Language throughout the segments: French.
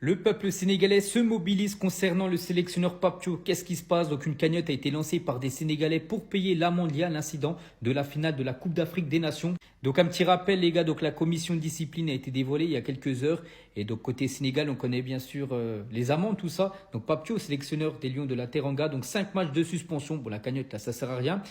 Le peuple sénégalais se mobilise concernant le sélectionneur Pape Thiaw. Qu'est-ce qui se passe? Donc une cagnotte a été lancée par des Sénégalais pour payer l'amende liée à l'incident de la finale de la Coupe d'Afrique des Nations. Donc un petit rappel les gars, donc la commission de discipline a été dévoilée il y a quelques heures. Et donc côté Sénégal, on connaît bien sûr les amendes, tout ça. Donc Pape Thiaw, sélectionneur des Lions de la Teranga, donc 5 matchs de suspension. Bon, la cagnotte là, ça sert à rien.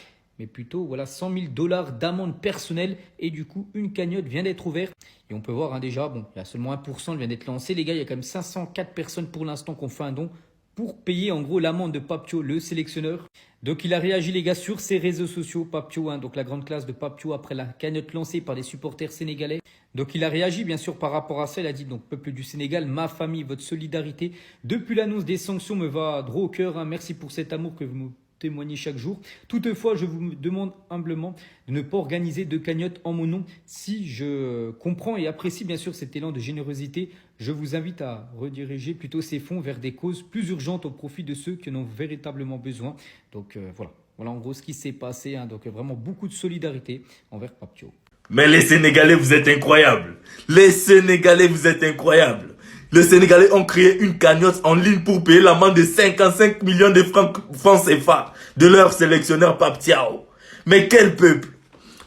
Mais plutôt voilà 100 000 $ d'amende personnelle et du coup une cagnotte vient d'être ouverte et on peut voir déjà, bon, il y a seulement 1% qui vient d'être lancé les gars, il y a quand même 504 personnes pour l'instant qui ont fait un don pour payer en gros l'amende de Pape Thiaw, le sélectionneur. Donc il a réagi les gars sur ses réseaux sociaux, Pape Thiaw, donc la grande classe de Pape Thiaw après la cagnotte lancée par des supporters sénégalais. Donc il a réagi bien sûr par rapport à ça, il a dit donc peuple du Sénégal, ma famille, votre solidarité depuis l'annonce des sanctions me va droit au cœur, merci pour cet amour que vous me témoigner chaque jour. Toutefois, je vous demande humblement de ne pas organiser de cagnotte en mon nom. Si je comprends et apprécie bien sûr cet élan de générosité, je vous invite à rediriger plutôt ces fonds vers des causes plus urgentes au profit de ceux qui en ont véritablement besoin. Donc voilà en gros ce qui s'est passé. Donc vraiment beaucoup de solidarité envers Pape Thiaw. Mais les Sénégalais, vous êtes incroyables. Les Sénégalais, vous êtes incroyables. Les Sénégalais ont créé une cagnotte en ligne pour payer l'amende de 55 millions de francs CFA de leur sélectionneur Pape Thiaw. Mais quel peuple!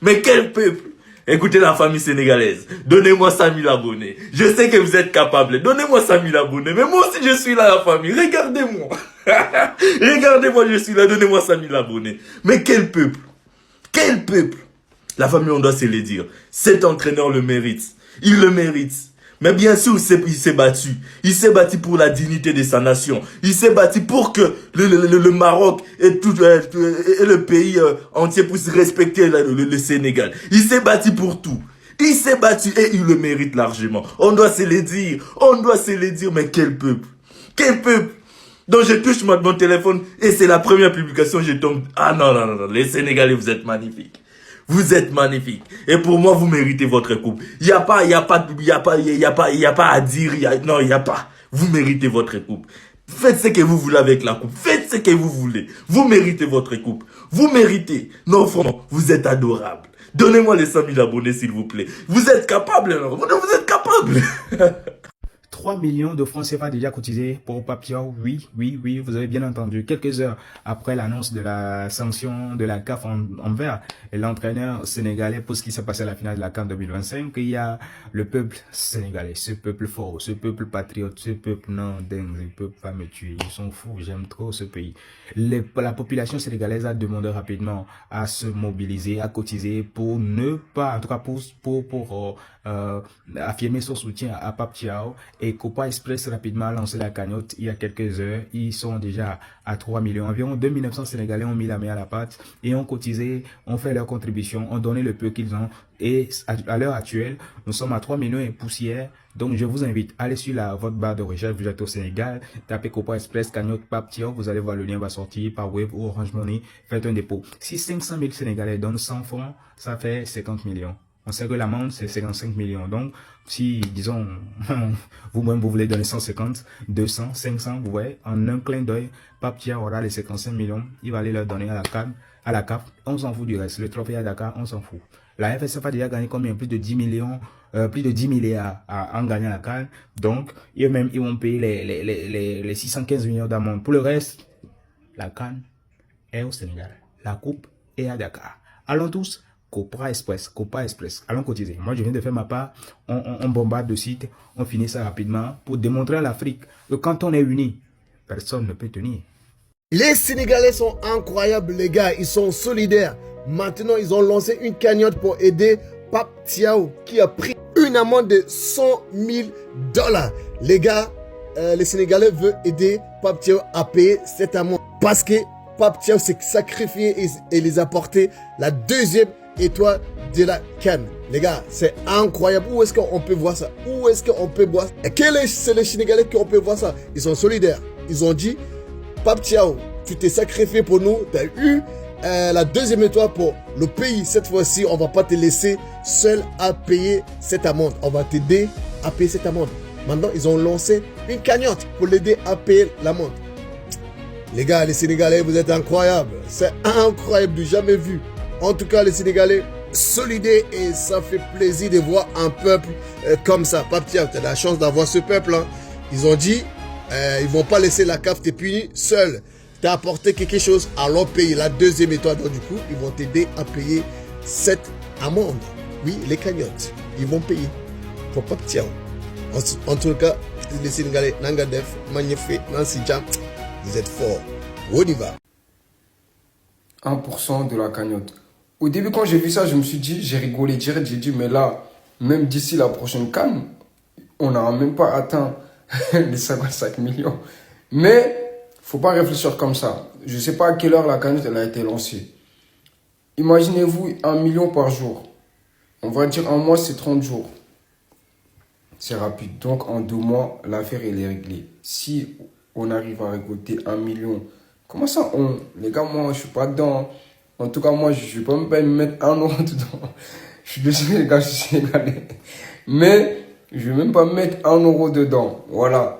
Mais quel peuple! Écoutez la famille sénégalaise, donnez-moi 100 000 abonnés. Je sais que vous êtes capables, donnez-moi 100 000 abonnés. Mais moi aussi je suis là la famille, regardez-moi. Regardez-moi, je suis là, donnez-moi 100 000 abonnés. Mais quel peuple! Quel peuple! La famille, on doit se le dire. Cet entraîneur le mérite. Il le mérite. Mais bien sûr, il s'est battu. Il s'est battu pour la dignité de sa nation. Il s'est battu pour que le Maroc et le pays entier puissent respecter le Sénégal. Il s'est battu pour tout. Il s'est battu et il le mérite largement. On doit se le dire. On doit se le dire. Mais quel peuple! Quel peuple! Donc je touche mon téléphone et c'est la première publication. Je tombe. Ah non. Les Sénégalais, vous êtes magnifiques. Vous êtes magnifique. Et pour moi, vous méritez votre coupe. Il y a pas à dire. Non, il y a pas. Vous méritez votre coupe. Faites ce que vous voulez avec la coupe. Faites ce que vous voulez. Vous méritez votre coupe. Vous méritez. Non, franchement, vous êtes adorable. Donnez-moi les 100 000 abonnés, s'il vous plaît. Vous êtes capable, non? Vous êtes capable. 3 millions de francs CFA déjà cotisés pour Pape Thiaw. Oui, vous avez bien entendu. Quelques heures après l'annonce de la sanction de la CAF envers l'entraîneur sénégalais pour ce qui s'est passé à la finale de la CAN 2025, il y a le peuple sénégalais, ce peuple fort, ce peuple patriote, ce peuple non dingue, ils peuvent pas me tuer, ils sont fous, j'aime trop ce pays. La population sénégalaise a demandé rapidement à se mobiliser, à cotiser pour ne pas, en tout cas pour affirmer son soutien à Pape Thiaw. Et Copa Express rapidement a lancé la cagnotte il y a quelques heures. Ils sont déjà à 3 millions. Environ 2900 Sénégalais ont mis la main à la pâte et ont cotisé, ont fait leur contribution, ont donné le peu qu'ils ont. Et à l'heure actuelle, nous sommes à 3 millions et poussière. Donc je vous invite à aller sur votre barre de recherche, vous êtes au Sénégal, tapez Copa Express, cagnotte Pape Thiaw, vous allez voir le lien va sortir par Wave ou Orange Money, faites un dépôt. Si 500 000 Sénégalais donnent 100 francs, ça fait 50 millions. On sait que l'amende, c'est 55 millions. Donc, si, disons, vous-même, vous voulez donner 150, 200, 500, vous voyez, en un clin d'œil, Pape Thiaw aura les 55 millions. Il va aller leur donner à la CAF. On s'en fout du reste. Le trophée à Dakar, on s'en fout. La FSF a déjà gagné combien? Plus de 10 millions, plus de 10 milliards en gagnant la CAN. Donc, eux-mêmes, ils vont payer les 615 millions d'amende. Pour le reste, la CAN est au Sénégal. La coupe est à Dakar. Allons tous. Copa Express. Allons cotiser. Moi, je viens de faire ma part. On bombarde le site. On finit ça rapidement pour démontrer à l'Afrique que quand on est unis, personne ne peut tenir. Les Sénégalais sont incroyables, les gars. Ils sont solidaires. Maintenant, ils ont lancé une cagnotte pour aider Pape Thiaw qui a pris une amende de 100 000 $. Les gars, les Sénégalais veulent aider Pape Thiaw à payer cette amende parce que Pape Thiaw s'est sacrifié et les a porté la deuxième étoile de la CAN. Les gars, c'est incroyable. Où est-ce qu'on peut voir ça? Où est-ce qu'on peut voir ça? Et c'est les Sénégalais qui peut voir ça? Ils sont solidaires. Ils ont dit, Pape Thiaw, tu t'es sacrifié pour nous. Tu as eu la deuxième étoile pour le pays. Cette fois-ci, on va pas te laisser seul à payer cette amende. On va t'aider à payer cette amende. Maintenant, ils ont lancé une cagnotte pour l'aider à payer l'amende. Les gars, les Sénégalais, vous êtes incroyables. C'est incroyable, du jamais vu. En tout cas, les Sénégalais, solidaires, et ça fait plaisir de voir un peuple comme ça. Pape Thiaw, tu as la chance d'avoir ce peuple. Hein. Ils ont dit, ils vont pas laisser la CAF te punir seul. Tu as apporté quelque chose, alors paye la deuxième étoile. Donc du coup, ils vont t'aider à payer cette amende. Oui, les cagnottes, ils vont payer. Faut pas tiens. En tout cas, les Sénégalais, Nangadef, Magnifique, Nancy Jam, vous êtes forts. On y va. 1% de la cagnotte. Au début, quand j'ai vu ça, je me suis dit, j'ai rigolé direct, j'ai dit, mais là, même d'ici la prochaine CAN, on n'aura même pas atteint les 55 millions. Mais, faut pas réfléchir comme ça. Je sais pas à quelle heure la cagnotte elle a été lancée. Imaginez-vous 1 million par jour. On va dire un mois, c'est 30 jours. C'est rapide. Donc, en 2 mois, l'affaire, elle est réglée. Si on arrive à récolter 1 million, comment ça, les gars, moi, je suis pas dedans. En tout cas, moi, je ne vais même pas me mettre 1 euro dedans. Je suis désolé, les gars, je suis sénégalais. Mais, je ne vais même pas me mettre 1 euro dedans. Voilà.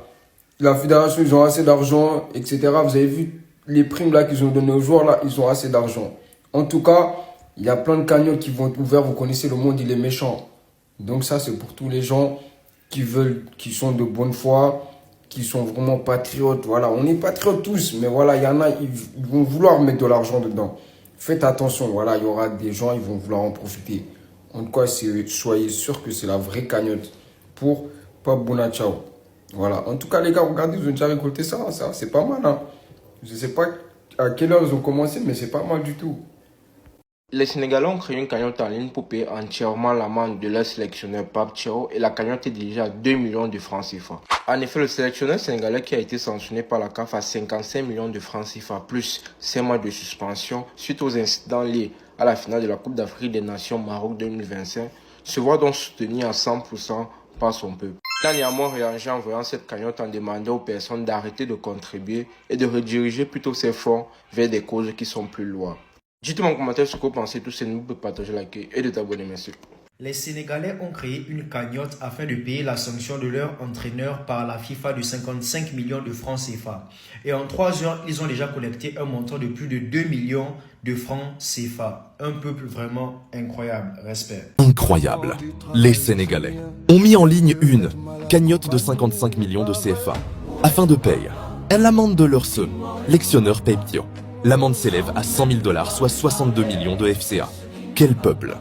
La fédération, ils ont assez d'argent, etc. Vous avez vu les primes là qu'ils ont données aux joueurs, là, ils ont assez d'argent. En tout cas, il y a plein de cagnottes qui vont être ouverts. Vous connaissez, le monde, il est méchant. Donc ça, c'est pour tous les gens qui sont de bonne foi, qui sont vraiment patriotes. Voilà, on est patriotes tous, mais voilà, il y en a, ils vont vouloir mettre de l'argent dedans. Faites attention, voilà, il y aura des gens, ils vont vouloir en profiter. En tout cas, soyez sûrs que c'est la vraie cagnotte pour Pape Bouna Thiaw. Voilà, en tout cas, les gars, regardez, ils ont déjà récolté ça c'est pas mal. Hein. Je ne sais pas à quelle heure ils ont commencé, mais c'est pas mal du tout. Les Sénégalais ont créé une cagnotte en ligne pour payer entièrement l'amende de leur sélectionneur Pape Thiaw et la cagnotte est déjà à 2 millions de francs CFA. En effet, le sélectionneur sénégalais qui a été sanctionné par la CAF à 55 millions de francs CFA plus 5 mois de suspension suite aux incidents liés à la finale de la Coupe d'Afrique des Nations Maroc 2025 se voit donc soutenu à 100% par son peuple. Kanye a réagi en voyant cette cagnotte en demandant aux personnes d'arrêter de contribuer et de rediriger plutôt ces fonds vers des causes qui sont plus louables. Dites-moi en commentaire ce que vous pensez, tous ces n'oubliez pas de partager, liker et de t'abonner, merci. Les Sénégalais ont créé une cagnotte afin de payer la sanction de leur entraîneur par la FIFA de 55 millions de francs CFA. Et en 3 heures, ils ont déjà collecté un montant de plus de 2 millions de francs CFA. Un peuple vraiment incroyable. Respect. Incroyable. Les Sénégalais ont mis en ligne une cagnotte de 55 millions de CFA afin de payer l'amende de leur sélectionneur Pape Thiaw. L'amende s'élève à 100 000 $, soit 62 millions de FCA. Quel peuple!